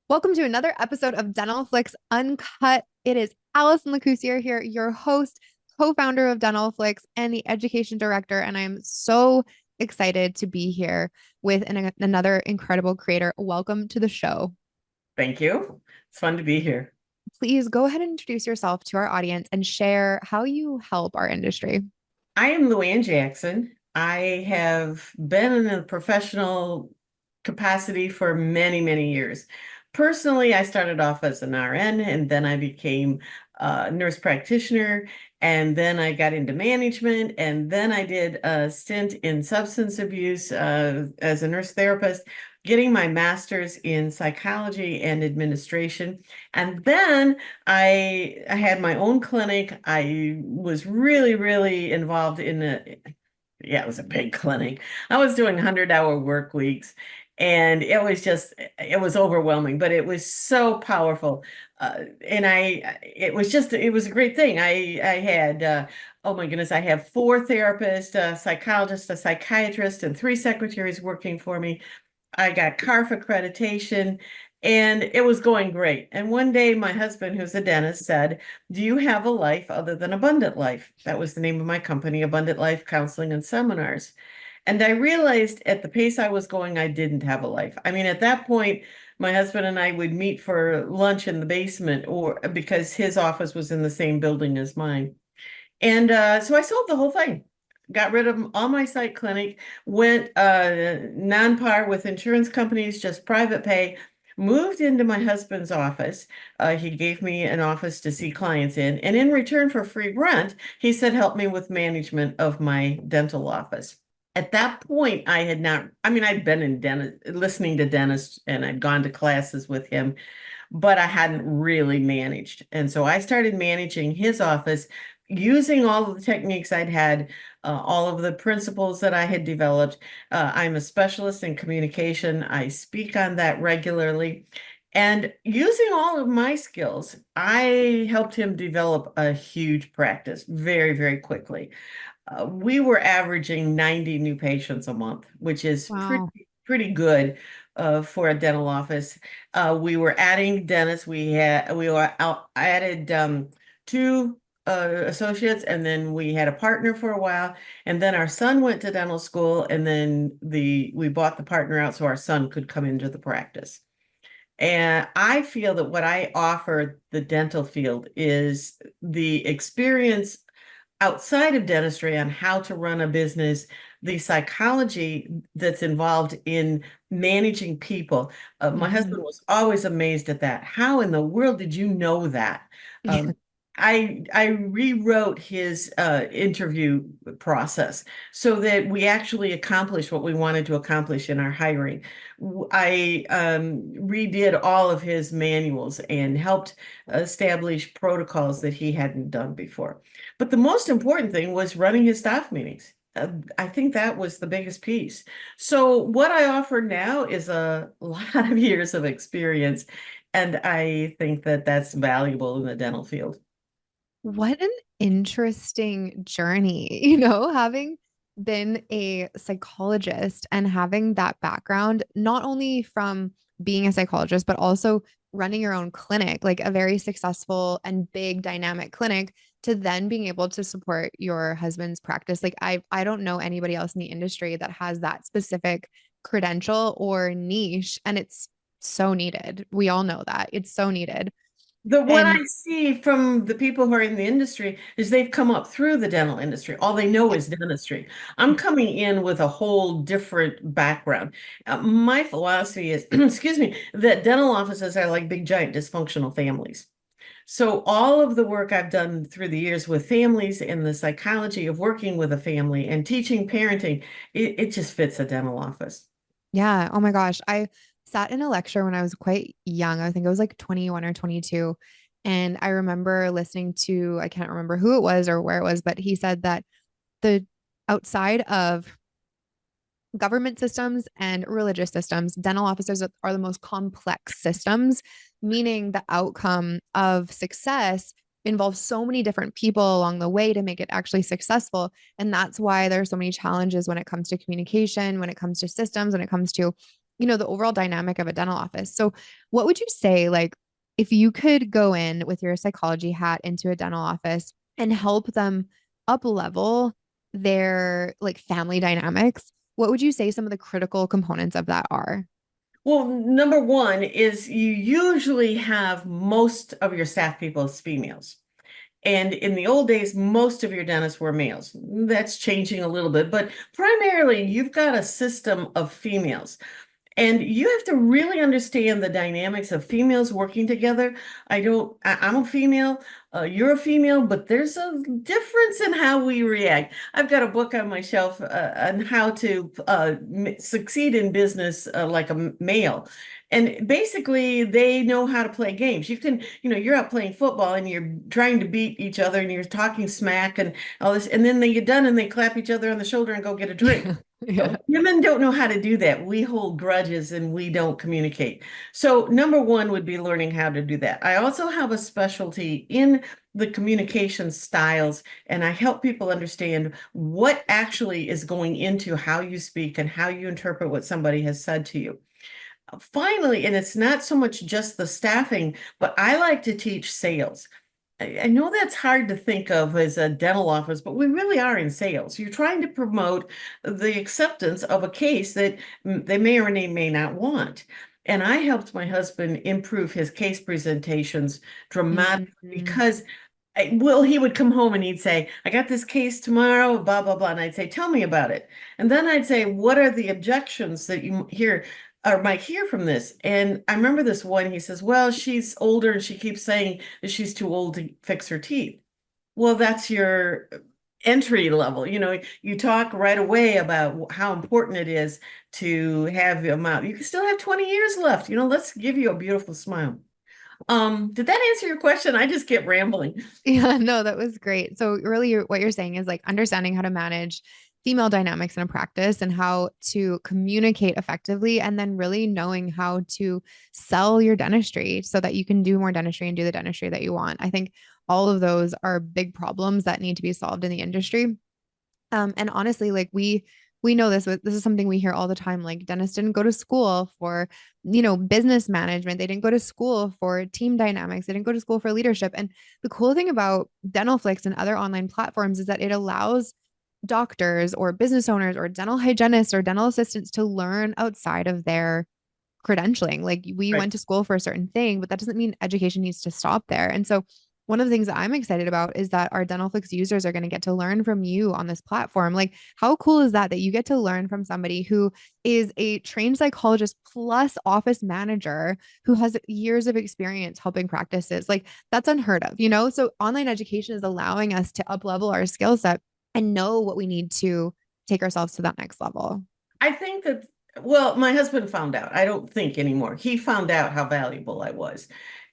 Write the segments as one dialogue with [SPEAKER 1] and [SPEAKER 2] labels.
[SPEAKER 1] Welcome to another episode of Dentalflix Uncut. It is Allison Lacoursiere here, your host, co-founder of Dentalflix, and the education director. And I'm so excited to be here with another incredible creator. Welcome to the show.
[SPEAKER 2] Thank you. It's fun to be here.
[SPEAKER 1] Please go ahead and introduce yourself to our audience and share how you help our industry.
[SPEAKER 2] I am Luan Jackson. I have been in a professional capacity for many, many years. Personally, I started off as an RN and then I became a nurse practitioner, and then I got into management, and then I did a stint in substance abuse as a nurse therapist, getting my master's in psychology and administration. And then I had my own clinic. I was really, really involved in it was a big clinic. I was doing 100-hour work weeks, and it was overwhelming, but it was so powerful. It was a great thing. I had, oh my goodness, I have four therapists, a psychologist, a psychiatrist, and three secretaries working for me. I got CARF accreditation, and it was going great. And one day, my husband, who's a dentist, said, "Do you have a life other than Abundant Life?" That was the name of my company, Abundant Life Counseling and Seminars. And I realized at the pace I was going, I didn't have a life. I mean, at that point, my husband and I would meet for lunch in the basement, or because his office was in the same building as mine. And so I sold the whole thing, got rid of all my site clinic, went non-par with insurance companies, just private pay, moved into my husband's office. He gave me an office to see clients in. And in return for free rent, he said, help me with management of my dental office. At that point, I had not, I mean, I'd been in dentist, listening to dentists, and I'd gone to classes with him, but I hadn't really managed. And so I started managing his office using all of the techniques I'd had, all of the principles that I had developed. I'm a specialist in communication. I speak on that regularly. And using all of my skills, I helped him develop a huge practice very, very quickly. We were averaging 90 new patients a month, which is
[SPEAKER 1] Wow.
[SPEAKER 2] pretty good for a dental office. We were adding dentists. We were added two associates, and then we had a partner for a while. And then our son went to dental school, and then we bought the partner out so our son could come into the practice. And I feel that what I offer the dental field is the experience outside of dentistry on how to run a business, the psychology that's involved in managing people. My
[SPEAKER 1] Mhm.
[SPEAKER 2] husband was always amazed at that. How in the world did you know that? Um, I rewrote his interview process so that we actually accomplished what we wanted to accomplish in our hiring. I redid all of his manuals and helped establish protocols that he hadn't done before. But the most important thing was running his staff meetings. I think that was the biggest piece. So what I offer now is a lot of years of experience, and I think that that's valuable in the dental field.
[SPEAKER 1] What an interesting journey, having been a psychologist and having that background, not only from being a psychologist, but also running your own clinic, like a very successful and big dynamic clinic, to then being able to support your husband's practice. Like I don't know anybody else in the industry that has that specific credential or niche, and it's so needed. We all know that. It's so needed.
[SPEAKER 2] The what
[SPEAKER 1] And
[SPEAKER 2] I see from the people who are in the industry is they've come up through the dental industry. All they know
[SPEAKER 1] yep.
[SPEAKER 2] is dentistry. I'm coming in with a whole different background. My philosophy is, excuse me, that dental offices are like big giant dysfunctional families. So all of the work I've done through the years with families and the psychology of working with a family and teaching parenting, it just fits a dental office.
[SPEAKER 1] Yeah. Oh my gosh. I sat in a lecture when I was quite young. I think I was like 21 or 22. And I remember listening to, I can't remember who it was or where it was, but he said that the outside of government systems and religious systems, dental officers are the most complex systems, meaning the outcome of success involves so many different people along the way to make it actually successful. And that's why there are so many challenges when it comes to communication, when it comes to systems, when it comes to the overall dynamic of a dental office. So, what would you say, like, if you could go in with your psychology hat into a dental office and help them up level their like family dynamics, what would you say some of the critical components of that are?
[SPEAKER 2] Well, number one is you usually have most of your staff people as females. And in the old days, most of your dentists were males. That's changing a little bit, but primarily you've got a system of females. And you have to really understand the dynamics of females working together. I'm a female, you're a female, but there's a difference in how we react. I've got a book on my shelf on how to succeed in business like a male. And basically, they know how to play games. You're out playing football and you're trying to beat each other and you're talking smack and all this. And then they get done and they clap each other on the shoulder and go get a drink.
[SPEAKER 1] Yeah.
[SPEAKER 2] Women don't know how to do that. We hold grudges and we don't communicate. So, number one would be learning how to do that. I also have a specialty in the communication styles, and I help people understand what actually is going into how you speak and how you interpret what somebody has said to you. Finally, and it's not so much just the staffing, but I like to teach sales. I know that's hard to think of as a dental office, but we really are in sales. You're trying to promote the acceptance of a case that they may or may not want. And I helped my husband improve his case presentations dramatically
[SPEAKER 1] Mhm.
[SPEAKER 2] because, well, he would come home and he'd say, I got this case tomorrow, blah, blah, blah. And I'd say, tell me about it. And then I'd say, what are the objections that you hear or might hear from this? And I remember this one, he says, well, she's older and she keeps saying that she's too old to fix her teeth. Well, that's your entry level. You talk right away about how important it is to have your mouth. You can still have 20 years left. Let's give you a beautiful smile. Did that answer your question? I just get rambling.
[SPEAKER 1] Yeah, no, that was great. So really what you're saying is like understanding how to manage female dynamics in a practice and how to communicate effectively and then really knowing how to sell your dentistry so that you can do more dentistry and do the dentistry that you want. I think all of those are big problems that need to be solved in the industry. And honestly, like we know this is something we hear all the time. Like dentists didn't go to school for, business management. They didn't go to school for team dynamics. They didn't go to school for leadership. And the cool thing about Dentalflix and other online platforms is that it allows doctors or business owners or dental hygienists or dental assistants to learn outside of their credentialing. Like we
[SPEAKER 2] Right.
[SPEAKER 1] went to school for a certain thing, but that doesn't mean education needs to stop there. And so one of the things that I'm excited about is that our Dentalflix users are going to get to learn from you on this platform. Like, how cool is that you get to learn from somebody who is a trained psychologist plus office manager who has years of experience helping practices? Like, that's unheard of. So online education is allowing us to up level our skill set and know what we need to take ourselves to that next level.
[SPEAKER 2] I think that, well, my husband found out. I don't think anymore. He found out how valuable I was.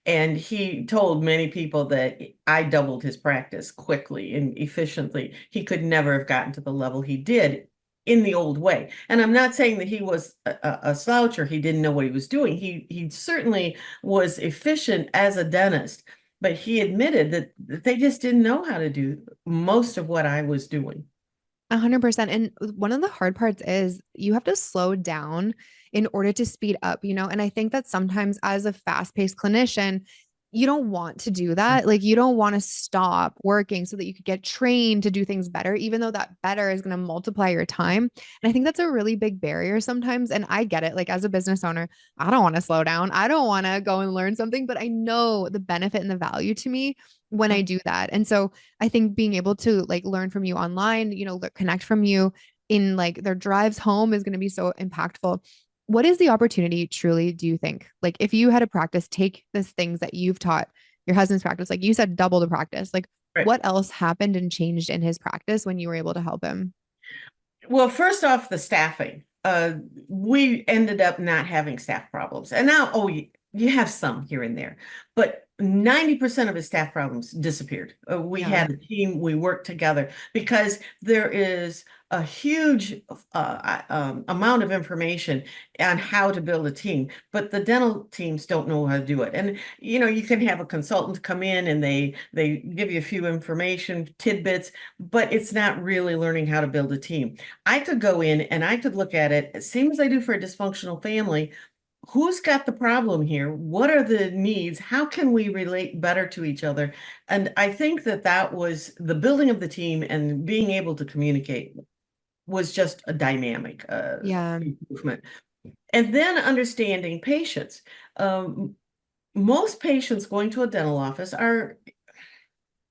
[SPEAKER 2] And he told many people that I doubled his practice quickly and efficiently. He could never have gotten to the level he did in the old way. And I'm not saying that he was a slouch or he didn't know what he was doing. He certainly was efficient as a dentist, but he admitted that they just didn't know how to do most of what I was doing.
[SPEAKER 1] 100%. And one of the hard parts is you have to slow down in order to speed up. And I think that sometimes as a fast-paced clinician, you don't want to do that. Like you don't want to stop working so that you could get trained to do things better, even though that better is going to multiply your time. And I think that's a really big barrier sometimes. And I get it. Like as a business owner, I don't want to slow down. I don't want to go and learn something, but I know the benefit and the value to me when I do that. And so I think being able to like learn from you online, connect from you in like their drives home is going to be so impactful. What is the opportunity truly, do you think? Like if you had a practice, take these things that you've taught your husband's practice, like you said, double the practice. Like
[SPEAKER 2] Right.
[SPEAKER 1] what else happened and changed in his practice when you were able to help him?
[SPEAKER 2] Well, first off, the staffing. We ended up not having staff problems. And now, oh, you have some here and there, but 90% of his staff problems disappeared. We
[SPEAKER 1] Yeah.
[SPEAKER 2] had a team, we worked together because there is a huge amount of information on how to build a team, but the dental teams don't know how to do it. And you can have a consultant come in and they give you a few information tidbits, but it's not really learning how to build a team. I could go in and I could look at it, same as I do for a dysfunctional family. Who's got the problem here? What are the needs? How can we relate better to each other? And I think that that was the building of the team and being able to communicate was just a dynamic
[SPEAKER 1] Yeah.
[SPEAKER 2] improvement. And then understanding patients. Um, Most patients going to a dental office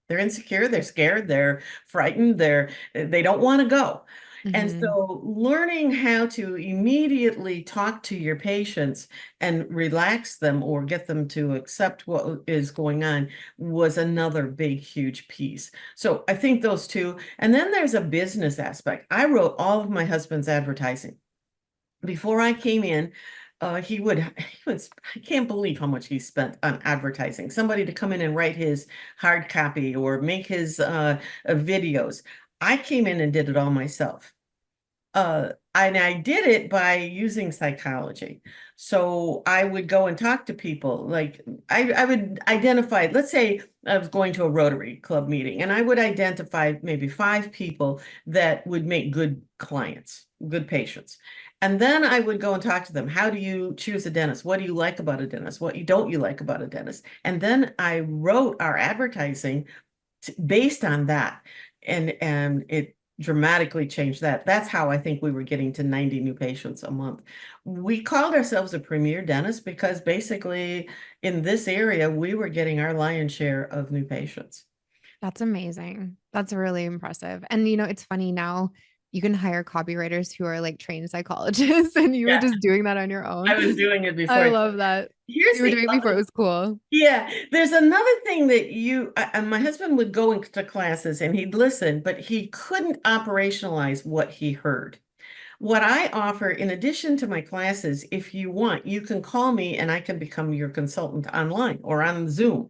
[SPEAKER 2] they're insecure, they're scared, they're frightened, they don't want to go. And
[SPEAKER 1] Hmm.
[SPEAKER 2] so learning how to immediately talk to your patients and relax them or get them to accept what is going on was another big, huge piece. So I think those two. And then there's a business aspect. I wrote all of my husband's advertising before I came in. I can't believe how much he spent on advertising. Somebody to come in and write his hard copy or make his videos. I came in and did it all myself. And I did it by using psychology. So I would go and talk to people. Like I would identify, let's say I was going to a Rotary Club meeting, and I would identify maybe 5 people that would make good clients, good patients. And then I would go and talk to them. How do you choose a dentist? What do you like about a dentist? What you don't you like about a dentist? And then I wrote our advertising based on that. And it dramatically changed that. That's how I think we were getting to 90 new patients a month. We called ourselves a premier dentist because basically in this area, we were getting our lion's share of new patients.
[SPEAKER 1] That's amazing. That's really impressive. And it's funny now you can hire copywriters who are like trained psychologists and you were
[SPEAKER 2] Yeah,
[SPEAKER 1] just doing that on your
[SPEAKER 2] I
[SPEAKER 1] own.
[SPEAKER 2] was doing it
[SPEAKER 1] I
[SPEAKER 2] before.
[SPEAKER 1] love that.
[SPEAKER 2] Here's
[SPEAKER 1] You were
[SPEAKER 2] the
[SPEAKER 1] doing it before it was cool.
[SPEAKER 2] yeah, there's another thing that my husband would go into classes and he'd listen, but he couldn't operationalize what he heard. What I offer, in addition to my classes, if you want, you can call me and I can become your consultant online or on Zoom.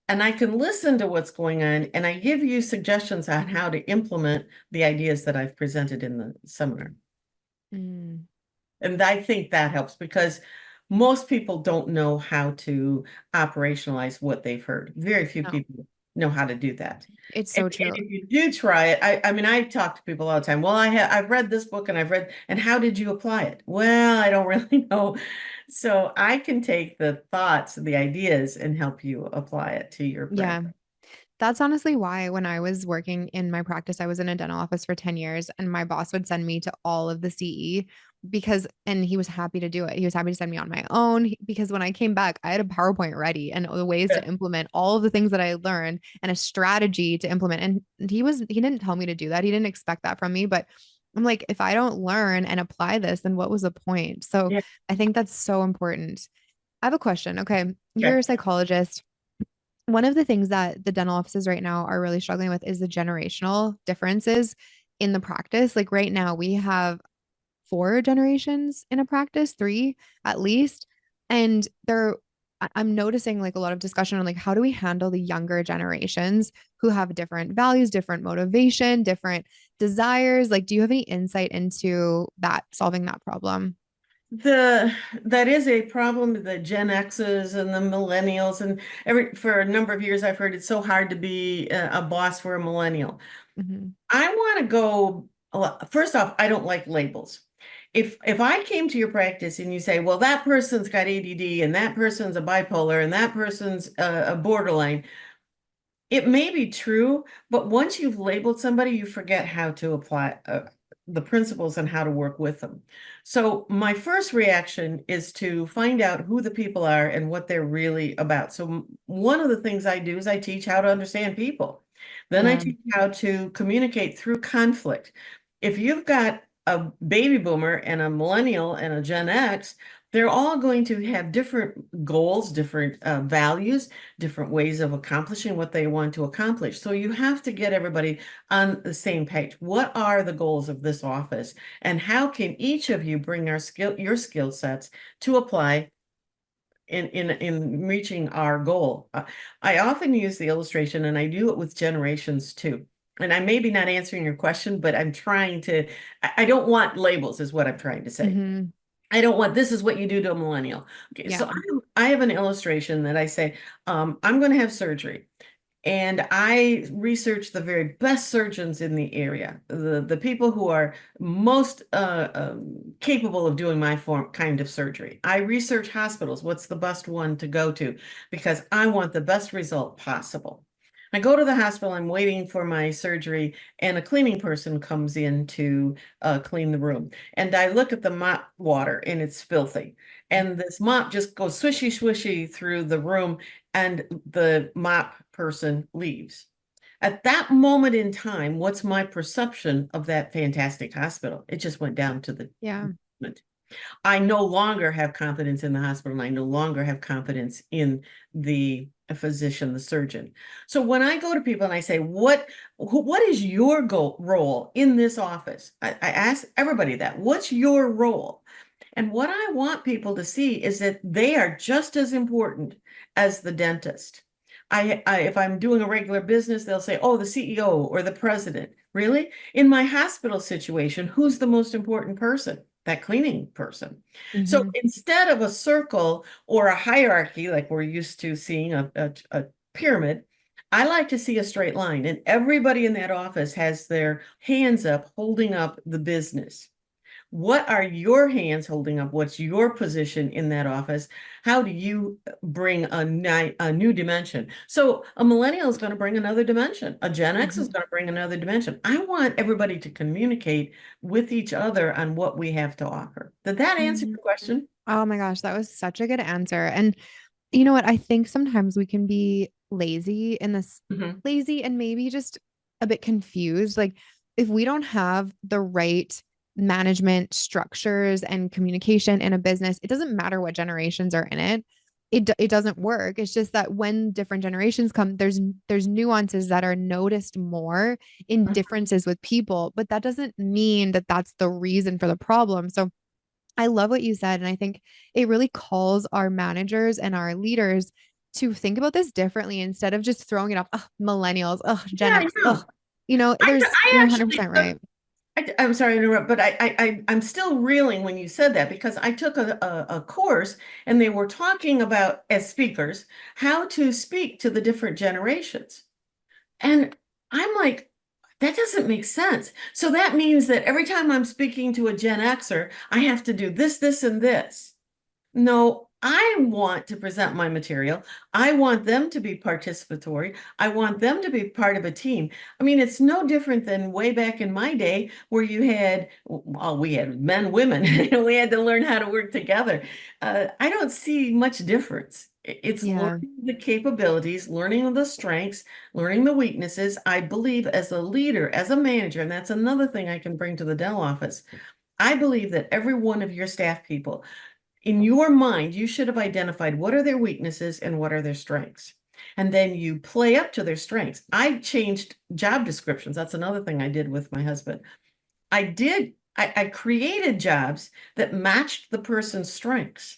[SPEAKER 2] And I can listen to what's going on and I give you suggestions on how to implement the ideas that I've presented in the seminar.
[SPEAKER 1] Mm.
[SPEAKER 2] And I think that helps because most people don't know how to operationalize what they've heard. Very few
[SPEAKER 1] No,
[SPEAKER 2] people know how to do that.
[SPEAKER 1] it's
[SPEAKER 2] And
[SPEAKER 1] so true.
[SPEAKER 2] if you do try it, I mean, I talk to people all the time. Well, I've read this book and and how did you apply it? Well, I don't really know. So I can take the thoughts, the ideas, and help you apply it to your
[SPEAKER 1] Yeah.
[SPEAKER 2] practice.
[SPEAKER 1] That's honestly why when I was working in my practice, I was in a dental office for 10 years and my boss would send me to all of the CE and he was happy to do it. He was happy to send me on my own because when I came back, I had a PowerPoint ready and the ways
[SPEAKER 2] Yeah.
[SPEAKER 1] to implement all of the things that I learned and a strategy to implement. And he didn't tell me to do that. He didn't expect that from me, but I'm like, if I don't learn and apply this, then what was the point? So
[SPEAKER 2] Yeah.
[SPEAKER 1] I think that's so important. I have a question. Okay. You're
[SPEAKER 2] Okay.
[SPEAKER 1] a psychologist. One of the things that the dental offices right now are really struggling with is the generational differences in the practice. Like right now, we have 4 generations in a practice, 3 at least. And I'm noticing like a lot of discussion on like how do we handle the younger generations who have different values, different motivation, different desires? Like, do you have any insight into that, solving that problem?
[SPEAKER 2] The that is a problem, the Gen X's and the millennials, and for a number of years I've heard it's so hard to be a boss for a millennial.
[SPEAKER 1] Hmm.
[SPEAKER 2] I want to go, well, first off, I don't like labels. If I came to your practice and you say, well, that person's got ADD and that person's a bipolar and that person's a borderline, it may be true, but once you've labeled somebody, you forget how to apply the principles and how to work with them. So my first reaction is to find out who the people are and what they're really about. So one of the things I do is I teach how to understand people. Then I
[SPEAKER 1] Yeah.
[SPEAKER 2] teach how to communicate through conflict. If you've got a baby boomer and a millennial and a Gen X, they're all going to have different goals, different values, different ways of accomplishing what they want to accomplish. So you have to get everybody on the same page. What are the goals of this office? And how can each of you bring your skill sets to apply in reaching our goal. I often use the illustration, and I do it with generations too. And I may be not answering your question, but I'm trying to, I don't want labels, is what I'm trying to say.
[SPEAKER 1] Hmm.
[SPEAKER 2] I don't want this is what you do to a millennial. Okay, so
[SPEAKER 1] Yeah.
[SPEAKER 2] I have an illustration that I say, I'm going to have surgery. And I research the very best surgeons in the area, the people who are most capable of doing my kind of surgery. I research hospitals. What's the best one to go to? Because I want the best result possible. I go to the hospital, I'm waiting for my surgery, and a cleaning person comes in to clean the room. And I look at the mop water, and it's filthy. And this mop just goes swishy, swishy through the room, and the mop person leaves. At that moment in time, what's my perception of that fantastic hospital? It just went down to the
[SPEAKER 1] Yeah.
[SPEAKER 2] basement. I no longer have confidence in the hospital, and I no longer have confidence in the physician, the surgeon. So when I go to people and I say, what is your role in this office? I ask everybody that. What's your role? And what I want people to see is that they are just as important as the dentist. If I'm doing a regular business, they'll say, oh, the CEO or the president. Really? In my hospital situation, who's the most important person? That cleaning person. So
[SPEAKER 1] Hmm.
[SPEAKER 2] instead of a circle or a hierarchy, like we're used to seeing a pyramid, I like to see a straight line, and everybody in that office has their hands up, holding up the business. What are your hands holding up? What's your position in that office? How do you bring a new dimension? So a millennial is going to bring another dimension. A Gen X is
[SPEAKER 1] Hmm.
[SPEAKER 2] going to bring another dimension. I want everybody to communicate with each other on what we have to offer. Did that answer
[SPEAKER 1] Hmm.
[SPEAKER 2] your question?
[SPEAKER 1] Oh my gosh, that was such a good answer. And you know what? I think sometimes we can be lazy in this,
[SPEAKER 2] Mhm.
[SPEAKER 1] lazy and maybe just a bit confused. Like, if we don't have the right management structures and communication in a business, it doesn't matter what generations are in it. It doesn't work. It's just that when different generations come, there's nuances that are noticed more in differences with people, but that doesn't mean that that's the reason for the problem. So I love what you said. And I think it really calls our managers and our leaders to think about this differently instead of just throwing it off. Oh, millennials, oh,
[SPEAKER 2] Yeah,
[SPEAKER 1] Gen
[SPEAKER 2] I
[SPEAKER 1] X, oh,
[SPEAKER 2] know. I
[SPEAKER 1] you're
[SPEAKER 2] actually
[SPEAKER 1] 100% right.
[SPEAKER 2] I'm sorry to interrupt, but I'm still reeling when you said that because I took a course and they were talking about, as speakers, how to speak to the different generations. And I'm like, that doesn't make sense. So that means that every time I'm speaking to a Gen Xer, I have to do this, this, and this. No, I want to present my material. I want them to be participatory. I want them to be part of a team. I mean, it's no different than way back in my day where you had, well, we had men, women, and we had to learn how to work together. I don't see much difference. It's
[SPEAKER 1] Yeah.
[SPEAKER 2] learning the capabilities, learning the strengths, learning the weaknesses. I believe as a leader, as a manager, and that's another thing I can bring to the dental office. I believe that every one of your staff people in your mind, you should have identified what are their weaknesses and what are their strengths. And then you play up to their strengths. I changed job descriptions. That's another thing I did with my husband. I created jobs that matched the person's strengths.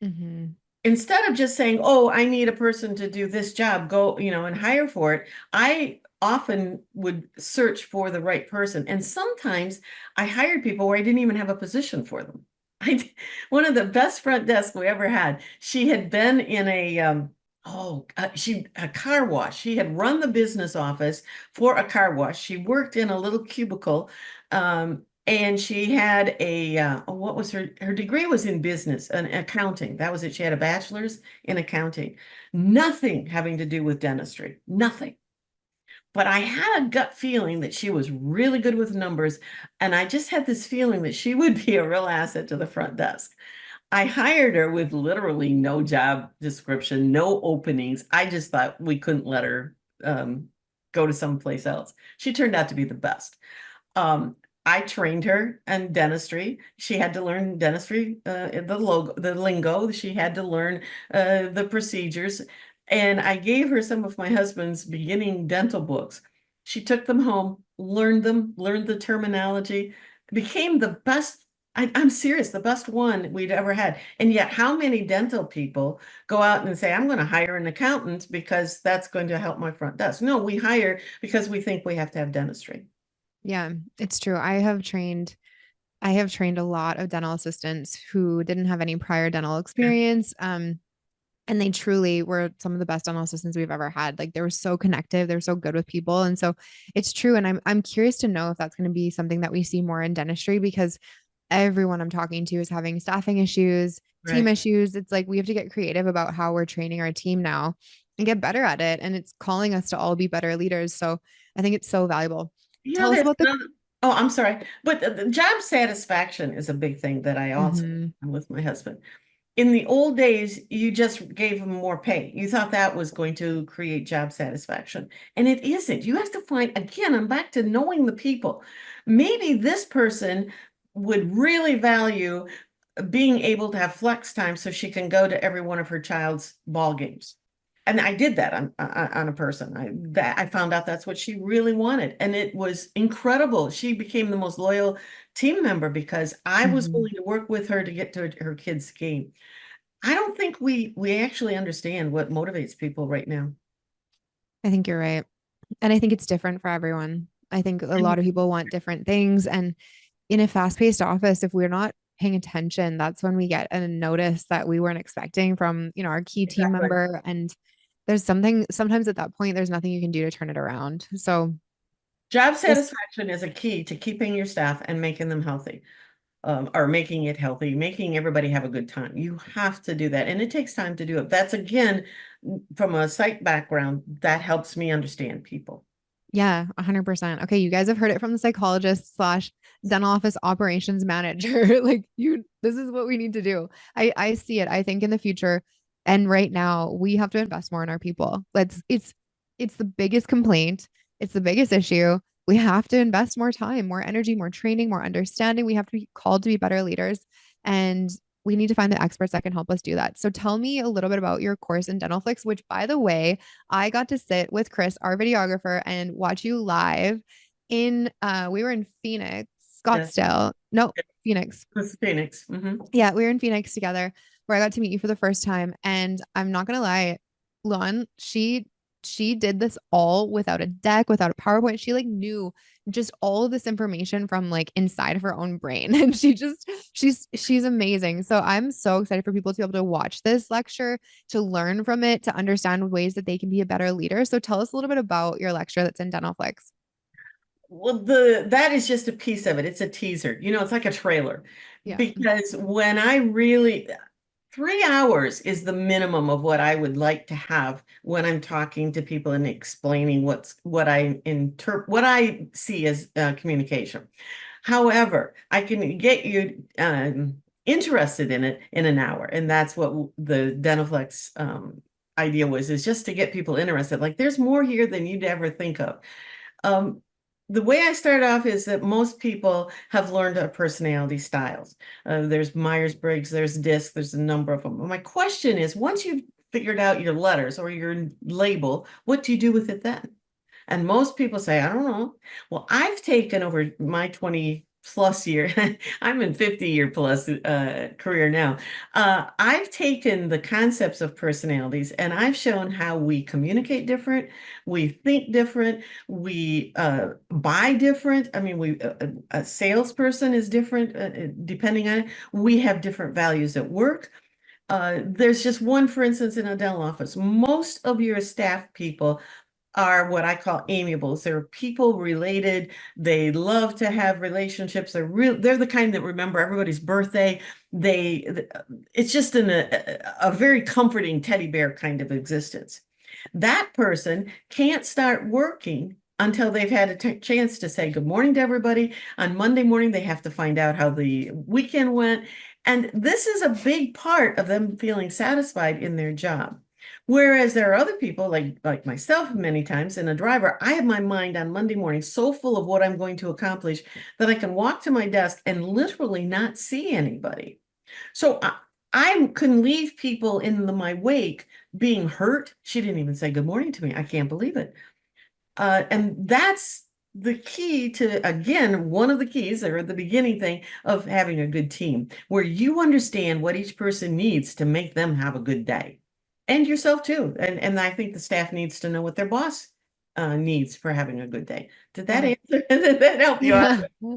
[SPEAKER 1] Hmm.
[SPEAKER 2] Instead of just saying, oh, I need a person to do this job, go, and hire for it, I often would search for the right person. And sometimes I hired people where I didn't even have a position for them. One of the best front desks we ever had, she had been in a car wash. She had run the business office for a car wash. She worked in a little cubicle. And she had what was her degree was in business and accounting. That was it. She had a bachelor's in accounting. Nothing having to do with dentistry. Nothing. But I had a gut feeling that she was really good with numbers, and I just had this feeling that she would be a real asset to the front desk. I hired her with literally no job description, no openings. I just thought we couldn't let her go to someplace else. She turned out to be the best. Um, I trained her in dentistry. She had to learn dentistry, the lingo. She had to learn the procedures. And I gave her some of my husband's beginning dental books. She took them home, learned them, learned the terminology, became the best I'm serious, the best one we'd ever had. And yet, how many dental people go out and say, I'm going to hire an accountant because that's going to help my front desk? No, we hire because we think we have to have dentistry.
[SPEAKER 1] Yeah, it's true. I have trained a lot of dental assistants who didn't have any prior dental experience. And they truly were some of the best dental assistants we've ever had. Like they were so connective, they're so good with people. And so it's true. And I'm curious to know if that's going to be something that we see more in dentistry because everyone I'm talking to is having staffing issues, team
[SPEAKER 2] Right.
[SPEAKER 1] issues. It's like we have to get creative about how we're training our team now and get better at it. And it's calling us to all be better leaders. So I think it's so valuable.
[SPEAKER 2] You know,
[SPEAKER 1] Tell us
[SPEAKER 2] there's
[SPEAKER 1] about the
[SPEAKER 2] another, oh, I'm sorry. But the job satisfaction is a big thing that I also
[SPEAKER 1] Mhm.
[SPEAKER 2] am with my husband. In the old days, you just gave them more pay. You thought that was going to create job satisfaction. And it isn't. You have to find, again, I'm back to knowing the people. Maybe this person would really value being able to have flex time so she can go to every one of her child's ball games. And I did that on a person. I found out that's what she really wanted, and it was incredible. She became the most loyal team member because I was
[SPEAKER 1] Mhm.
[SPEAKER 2] willing to work with her to get to her kid's game. I don't think we actually understand what motivates people right now.
[SPEAKER 1] I think you're right. And I think it's different for everyone. I think a lot of people want different things. And in a fast paced office, if we're not paying attention, that's when we get a notice that we weren't expecting from, our key team
[SPEAKER 2] Exactly.
[SPEAKER 1] member. And there's something, sometimes at that point, there's nothing you can do to turn it around. So
[SPEAKER 2] Job
[SPEAKER 1] this,
[SPEAKER 2] satisfaction is a key to keeping your staff and making them healthy, or making it healthy, making everybody have a good time. You have to do that, and it takes time to do it. That's again, from a psych background, that helps me understand people.
[SPEAKER 1] yeah, 100%. Okay. You guys have heard it from the psychologist slash dental office operations manager. Like this is what we need to do. I see it. I think in the future and right now we have to invest more in our people. It's the biggest complaint. It's the biggest issue. We have to invest more time, more energy, more training, more understanding. We have to be called to be better leaders. And we need to find the experts that can help us do that. So tell me a little bit about your course in Dentalflix, which by the way, I got to sit with Chris, our videographer, and watch you live in we were in Phoenix,
[SPEAKER 2] Yeah,
[SPEAKER 1] Scottsdale. No, Phoenix.
[SPEAKER 2] this is Phoenix.
[SPEAKER 1] Yeah, we were in Phoenix together where I got to meet you for the first time. And I'm not gonna lie, Luan, she did this all without a deck, without a PowerPoint. She like knew just all of this information from like inside of her own brain. And she's amazing. So I'm so excited for people to be able to watch this lecture, to learn from it, to understand ways that they can be a better leader. So tell us a little bit about your lecture that's in Dentalflix.
[SPEAKER 2] Well, that is just a piece of it. It's a teaser. It's like a trailer.
[SPEAKER 1] Yeah.
[SPEAKER 2] Because when I really 3 hours is the minimum of what I would like to have when I'm talking to people and explaining what I see as communication. However, I can get you interested in it in an hour, and that's what the Dentalflex idea was, is just to get people interested. Like there's more here than you'd ever think of. Um, the way I start off is that most people have learned personality styles. There's Myers-Briggs, there's DISC, there's a number of them. My question is, once you've figured out your letters or your label, what do you do with it then? And most people say, I don't know. Well, I've taken over my 20 plus year, I'm in 50-year plus career now. I've taken the concepts of personalities and I've shown how we communicate different, we think different, we buy different. I mean, a salesperson is different depending on it. We have different values at work. There's just one, for instance, in a dental office. Most of your staff people are what I call amiables. They're people related. They love to have relationships. They're the kind that remember everybody's birthday. It's just a very comforting teddy bear kind of existence. That person can't start working until they've had a chance to say good morning to everybody. On Monday morning, they have to find out how the weekend went. And this is a big part of them feeling satisfied in their job. Whereas there are other people like myself many times and a driver, I have my mind on Monday morning so full of what I'm going to accomplish that I can walk to my desk and literally not see anybody. So I can leave people in my wake being hurt. She didn't even say good morning to me. I can't believe it. And the key to, again, one of the keys or the beginning thing of having a good team, where you understand what each person needs to make them have a good day, and yourself too. And I think the staff needs to know what their boss needs for having a good day. Did that
[SPEAKER 1] Yeah.
[SPEAKER 2] answer? Did that help you out?
[SPEAKER 1] Yeah.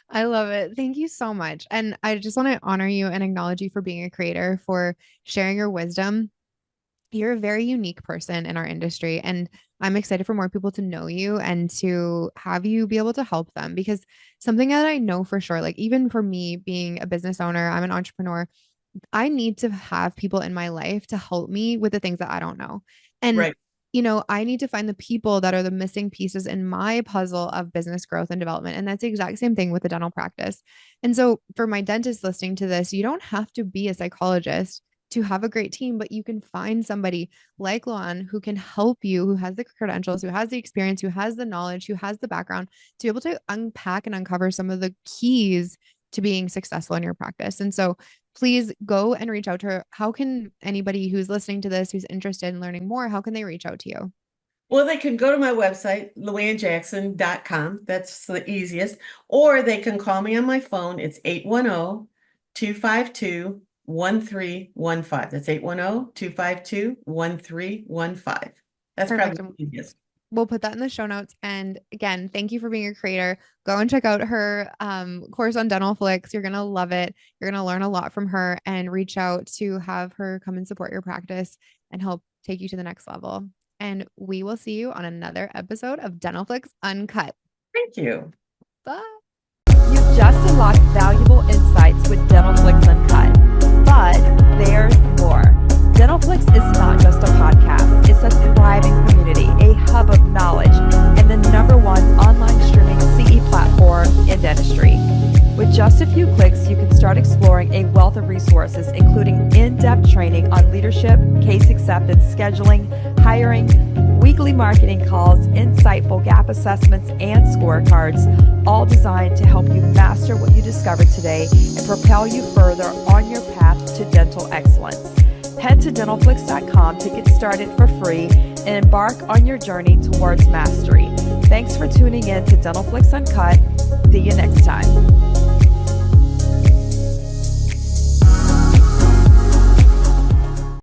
[SPEAKER 1] I love it. Thank you so much. And I just want to honor you and acknowledge you for being a creator, for sharing your wisdom. You're a very unique person in our industry, and I'm excited for more people to know you and to have you be able to help them, because something that I know for sure, like even for me being a business owner, I'm an entrepreneur, I need to have people in my life to help me with the things that I don't know. And,
[SPEAKER 2] Right.
[SPEAKER 1] I need to find the people that are the missing pieces in my puzzle of business growth and development. And that's the exact same thing with the dental practice. And so, for my dentist listening to this, you don't have to be a psychologist to have a great team, but you can find somebody like Luan who can help you, who has the credentials, who has the experience, who has the knowledge, who has the background to be able to unpack and uncover some of the keys to being successful in your practice. And so, please go and reach out to her. How can anybody who's listening to this, who's interested in learning more, how can they reach out to you?
[SPEAKER 2] Well, they can go to my website, luanjackson.com. That's the easiest. Or they can call me on my phone. It's 810-252-1315. That's 810-252-1315. That's
[SPEAKER 1] Perfect.
[SPEAKER 2] probably the easiest.
[SPEAKER 1] We'll put that in the show notes. And again, thank you for being a creator. Go and check out her course on Dentalflix. You're going to love it. You're going to learn a lot from her, and reach out to have her come and support your practice and help take you to the next level. And we will see you on another episode of Dentalflix Uncut.
[SPEAKER 2] Thank you.
[SPEAKER 1] Bye.
[SPEAKER 3] You've just unlocked valuable insights with Dentalflix Uncut, but there's more. Dentalflix is not just a podcast, it's a thriving community, a hub of knowledge, and the #1 online streaming CE platform in dentistry. With just a few clicks, you can start exploring a wealth of resources, including in-depth training on leadership, case acceptance, scheduling, hiring, weekly marketing calls, insightful gap assessments, and scorecards, all designed to help you master what you discovered today and propel you further on your path to dental excellence. Head to dentalflix.com to get started for free and embark on your journey towards mastery. Thanks for tuning in to Dentalflix Uncut. See you next time.